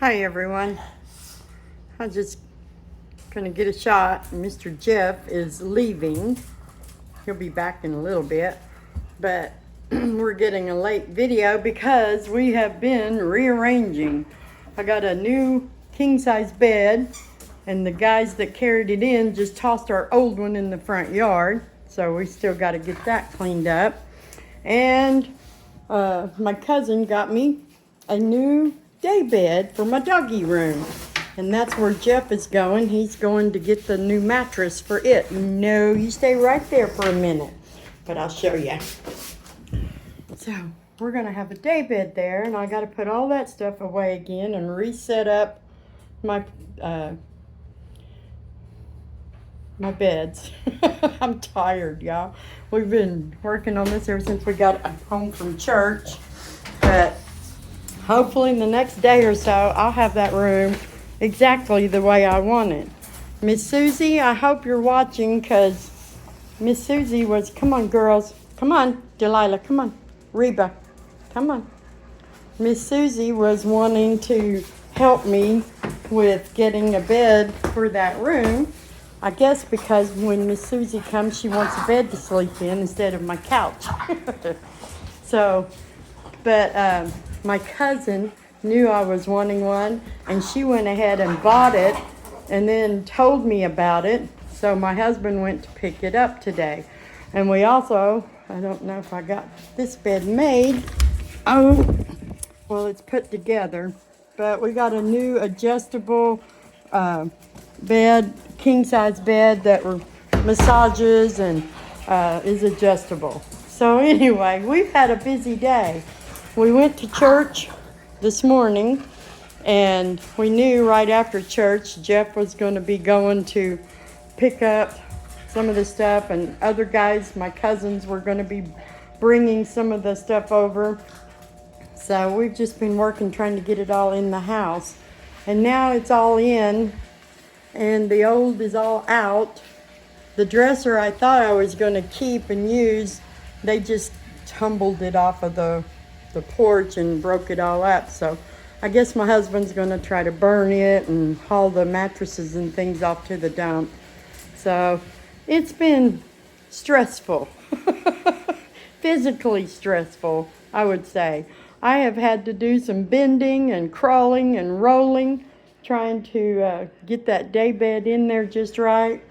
Hi everyone. I'm just gonna get a shot. Mr. Jeff is leaving. He'll be back in a little bit, but we're getting a late video because we have been rearranging. I got a new king size bed and the guys that carried it in just tossed our old one in the front yard. So we still got to get that cleaned up. And my cousin got me a new day bed for my doggy room. And that's where Jeff is going. He's going to get the new mattress for it. No, you stay right there for a minute, but I'll show you. So we're gonna have a day bed there, and I gotta put all that stuff away again and reset up my my beds. I'm tired, y'all. We've been working on this ever since we got home from church, but hopefully in the next day or so, I'll have that room exactly the way I want it. Miss Susie, I hope you're watching, because Miss Susie was, come on girls, come on, Delilah, come on, Reba, come on. Miss Susie was wanting to help me with getting a bed for that room. I guess because when Miss Susie comes, she wants a bed to sleep in instead of my couch. So, but my cousin knew I was wanting one, and she went ahead and bought it and then told me about it. So my husband went to pick it up today. And we also, I don't know if I got this bed made. Oh, well, it's put together, but we got a new adjustable bed, king size bed that massages and is adjustable. So anyway, we've had a busy day. We went to church this morning, and we knew right after church Jeff was going to be going to pick up some of the stuff, and other guys, my cousins, were going to be bringing some of the stuff over. So we've just been working trying to get it all in the house, and now it's all in and the old is all out. The dresser I thought I was going to keep and use, they just tumbled it off of the porch and broke it all up. So I guess my husband's going to try to burn it and haul the mattresses and things off to the dump. So it's been stressful, physically stressful, I would say. I have had to do some bending and crawling and rolling, trying to get that day bed in there just right.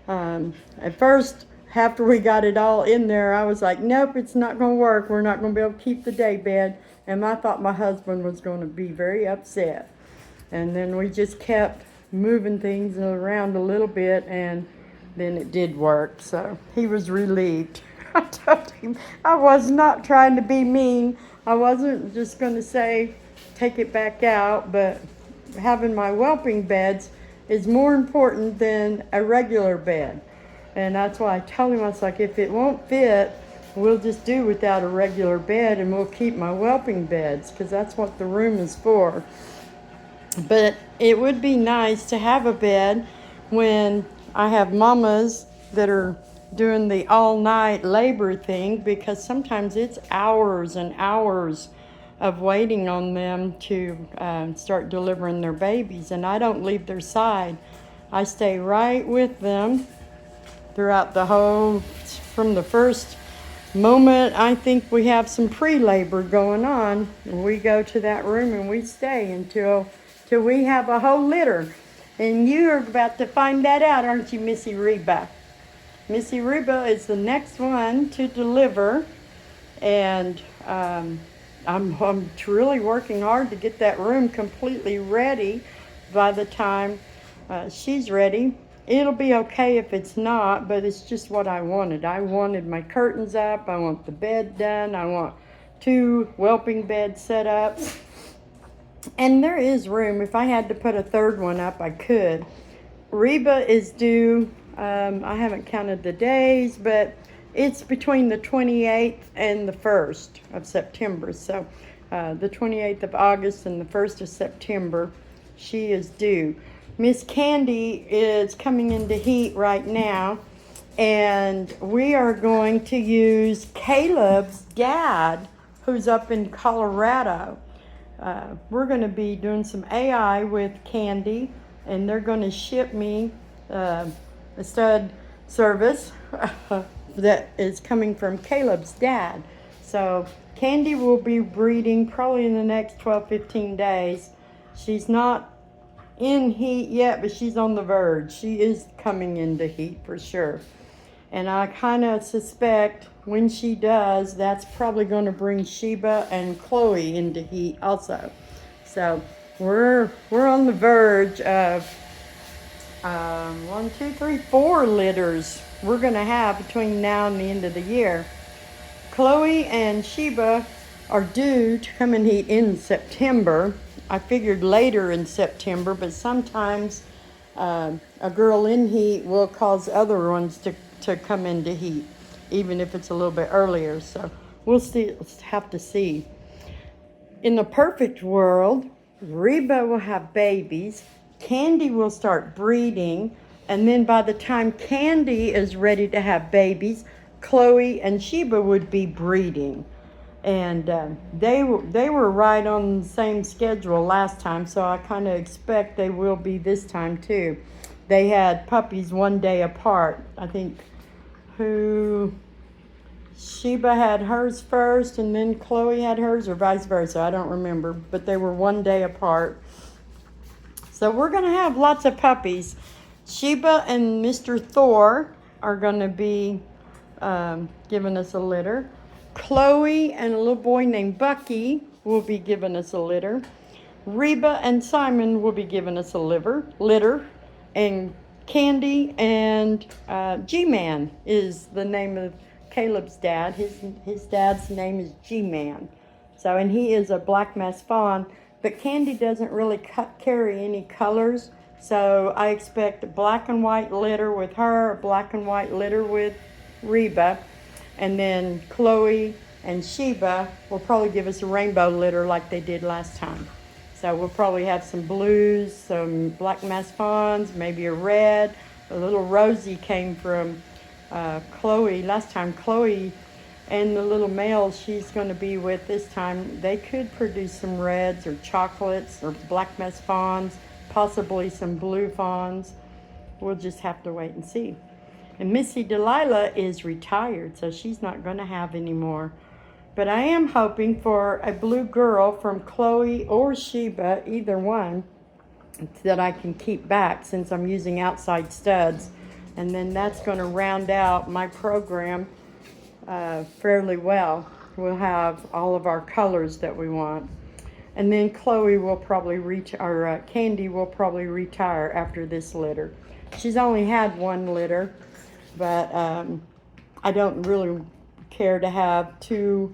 At first, after we got it all in there, I was like, nope, it's not going to work. We're not going to be able to keep the day bed. And I thought my husband was going to be very upset. And then we just kept moving things around a little bit, and then it did work. So he was relieved. I told him I was not trying to be mean. I wasn't just going to say, take it back out, but having my whelping beds is more important than a regular bed. And that's why I told him, I was like, if it won't fit, we'll just do without a regular bed, and we'll keep my whelping beds, because that's what the room is for. But it would be nice to have a bed when I have mamas that are doing the all-night labor thing, because sometimes it's hours and hours of waiting on them to start delivering their babies, and I don't leave their side. I stay right with them throughout the whole, from the first moment I think we have some pre-labor going on, we go to that room and we stay until we have a whole litter. And you are about to find that out, aren't you, Missy Reba? Missy Reba is the next one to deliver, and I'm really working hard to get that room completely ready by the time she's ready. It'll be okay if it's not, but it's just what I wanted. I wanted my curtains up. I want the bed done. I want 2 whelping beds set up. And there is room. If I had to put a third one up, I could. Reba is due, I haven't counted the days, but it's between the 28th and the 1st of September. So the 28th of August and the 1st of September, she is due. Miss Candy is coming into heat right now, and we are going to use Caleb's dad, who's up in Colorado. we're going to be doing some AI with Candy, and they're going to ship me a stud service that is coming from Caleb's dad. So Candy will be breeding probably in the next 12-15 days. She's not in heat yet, but she's on the verge. She is coming into heat for sure. And I kind of suspect when she does, that's probably going to bring Sheba and Chloe into heat also. So we're on the verge of 4 litters we're going to have between now and the end of the year. Chloe and Sheba are due to come in heat in September. I figured later in September, but sometimes a girl in heat will cause other ones to come into heat, even if it's a little bit earlier. So we'll have to see. In the perfect world, Reba will have babies, Candy will start breeding, and then by the time Candy is ready to have babies, Chloe and Sheba would be breeding. And they were right on the same schedule last time, so I kind of expect they will be this time too. They had puppies one day apart. I think Sheba had hers first and then Chloe had hers, or vice versa. I don't remember, but they were one day apart. So we're going to have lots of puppies. Sheba and Mr. Thor are going to be giving us a litter. Chloe and a little boy named Bucky will be giving us a litter. Reba and Simon will be giving us a litter. And Candy and G-Man is the name of Caleb's dad. His dad's name is G-Man. So, and he is a black mass fawn, but Candy doesn't really carry any colors. So I expect a black and white litter with her, a black and white litter with Reba, and then Chloe and Sheba will probably give us a rainbow litter like they did last time. So we'll probably have some blues, some black mass fawns, maybe a red. A little Rosie came from Chloe. Last time Chloe and the little males she's going to be with this time, they could produce some reds or chocolates or black mass fawns, possibly some blue fawns. We'll just have to wait and see. And Missy Delilah is retired, so she's not going to have any more. But I am hoping for a blue girl from Chloe or Sheba, either one, that I can keep back since I'm using outside studs. And then that's going to round out my program fairly well. We'll have all of our colors that we want. And then Chloe will probably Candy will probably retire after this litter. She's only had one litter, but I don't really care to have two.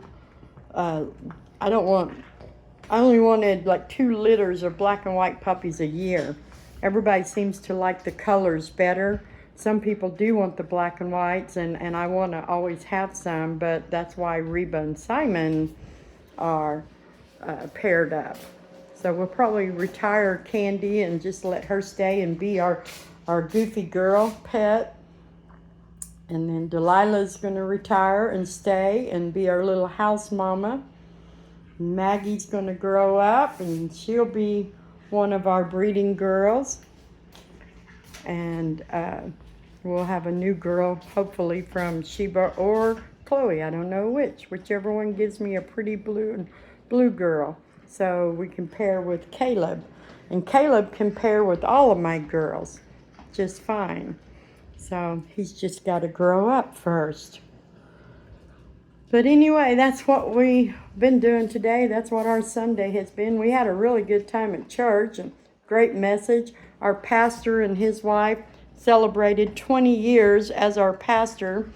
I only wanted like 2 litters of black and white puppies a year. Everybody seems to like the colors better. Some people do want the black and whites, and I want to always have some, but that's why Reba and Simon are paired up. So we'll probably retire Candy and just let her stay and be our goofy girl pet. And then Delilah's going to retire and stay and be our little house mama. Maggie's going to grow up and she'll be one of our breeding girls. And we'll have a new girl, hopefully from Sheba or Chloe. I don't know whichever one gives me a pretty blue girl. So we can pair with Caleb. And Caleb can pair with all of my girls just fine. So he's just got to grow up first. But anyway, that's what we've been doing today. That's what our Sunday has been. We had a really good time at church and great message. Our pastor and his wife celebrated 20 years as our pastor.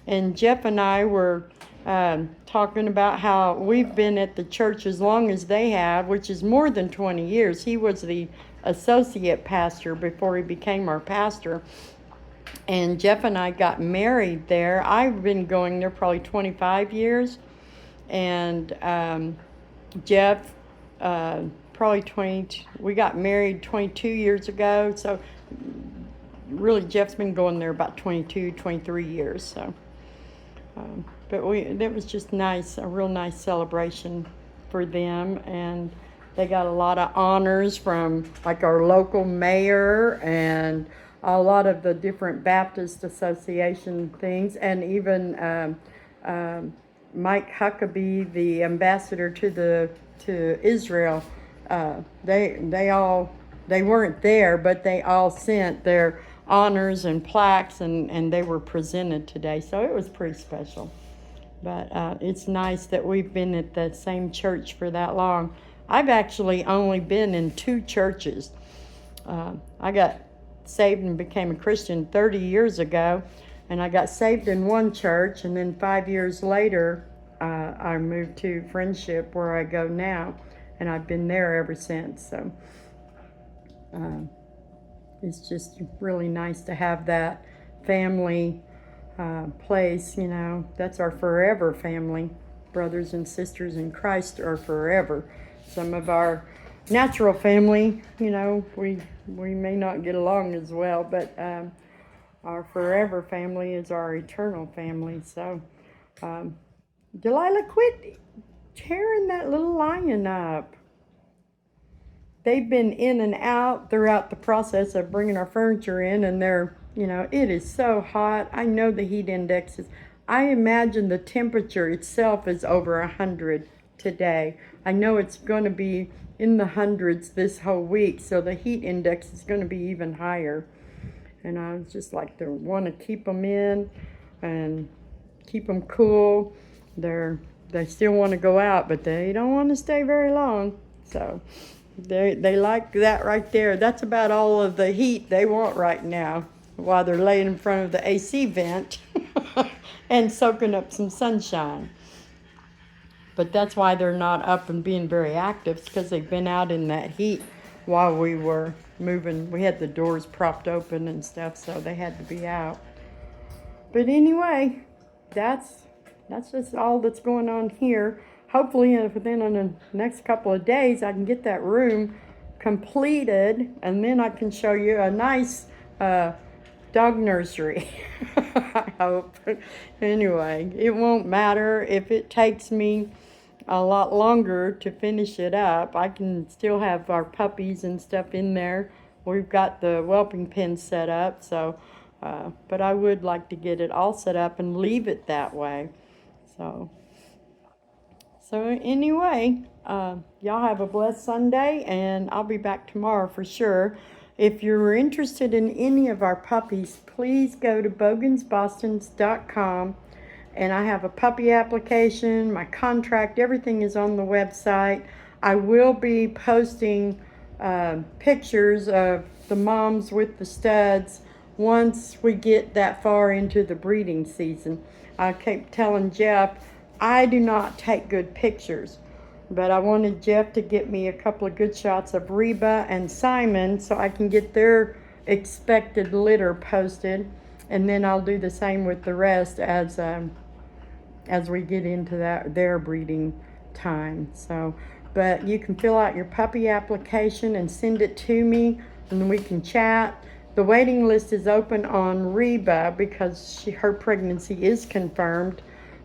And Jeff and I were talking about how we've been at the church as long as they have, which is more than 20 years. He was the associate pastor before he became our pastor. And Jeff and I got married there. I've been going there probably 25 years. And Jeff, probably 20, we got married 22 years ago. So really Jeff's been going there about 22, 23 years. So, but that was just nice, a real nice celebration for them. And They got a lot of honors from like our local mayor and a lot of the different Baptist Association things, and even Mike Huckabee, the ambassador to Israel. They weren't there, but they all sent their honors and plaques, and they were presented today. So it was pretty special. But it's nice that we've been at the same church for that long. I've actually only been in 2 churches. I got saved and became a Christian 30 years ago, and I got saved in one church, and then 5 years later, I moved to Friendship, where I go now, and I've been there ever since. So it's just really nice to have that family place, you know. That's our forever family. Brothers and sisters in Christ are forever. Some of our natural family, you know, we may not get along as well, but our forever family is our eternal family. So Delilah, quit tearing that little lion up. They've been in and out throughout the process of bringing our furniture in, and they're, you know, it is so hot. I know the heat index is, I imagine the temperature itself is over 100 today. I know it's going to be in the hundreds this whole week, so the heat index is going to be even higher. And I was just like, they want to keep them in and keep them cool. They still want to go out, but they don't want to stay very long. So they like that right there. That's about all of the heat they want right now, while they're laying in front of the AC vent and soaking up some sunshine. But that's why they're not up and being very active, because they've been out in that heat while we were moving. We had the doors propped open and stuff, so they had to be out. But anyway, that's just all that's going on here. Hopefully within the next couple of days I can get that room completed, and then I can show you a nice dog nursery. I hope. Anyway, it won't matter if it takes me a lot longer to finish it up. I can still have our puppies and stuff in there. We've got the whelping pen set up, so but I would like to get it all set up and leave it that way. So anyway, y'all have a blessed Sunday, and I'll be back tomorrow for sure. If you're interested in any of our puppies, please go to bogansbostons.com, and I have a puppy application, my contract, everything is on the website. I will be posting pictures of the moms with the studs once we get that far into the breeding season. I keep telling Jeff, I do not take good pictures, but I wanted Jeff to get me a couple of good shots of Reba and Simon so I can get their expected litter posted, and then I'll do the same with the rest as we get into their breeding time. So, but you can fill out your puppy application and send it to me, and then we can chat. The waiting list is open on Reba because her pregnancy is confirmed,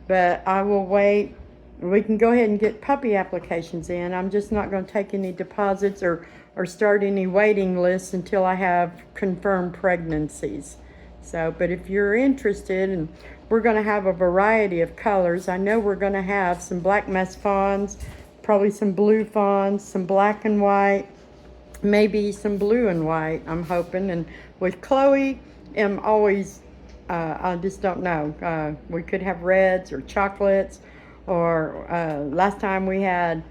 but I will wait. We can go ahead and get puppy applications in. I'm just not going to take any deposits or start any waiting lists until I have confirmed pregnancies. So, but if you're interested, and we're going to have a variety of colors. I know we're going to have some black mass fawns, probably some blue fawns, some black and white, maybe some blue and white, I'm hoping. And with Chloe, I'm always, I just don't know. We could have reds or chocolates, or last time we had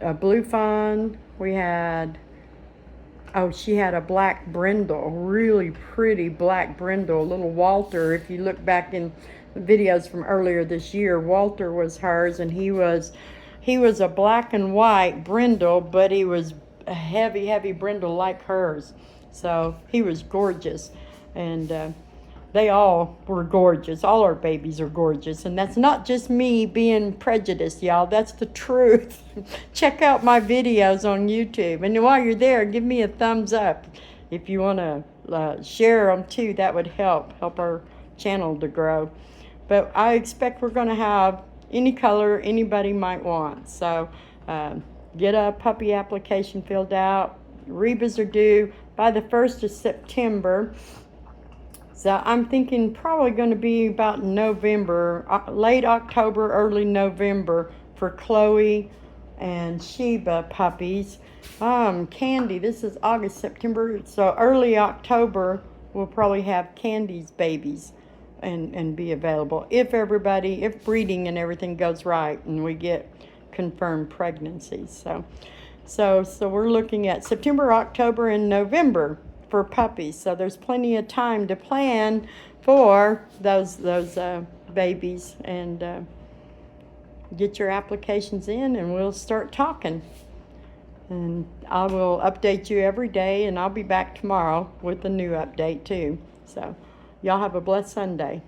a blue fawn. We had, she had a black brindle, really pretty black brindle, little Walter. If you look back in videos from earlier this year, Walter was hers, and he was a black and white brindle, but he was a heavy brindle like hers. So he was gorgeous, and they all were gorgeous. All our babies are gorgeous, and that's not just me being prejudiced, y'all. That's the truth. Check out my videos on YouTube, and while you're there, give me a thumbs up. If you want to share them too, that would help our channel to grow. But I expect we're going to have any color anybody might want. So get a puppy application filled out. Rebas are due by the 1st of September. So I'm thinking probably going to be about November, late October, early November for Chloe and Sheba puppies. Candy, this is August, September, so early October we'll probably have Candy's babies and be available if breeding and everything goes right and we get confirmed pregnancies. So we're looking at September, October, and November for puppies. So there's plenty of time to plan for those babies and get your applications in, and we'll start talking. And I will update you every day, and I'll be back tomorrow with a new update too. So y'all have a blessed Sunday.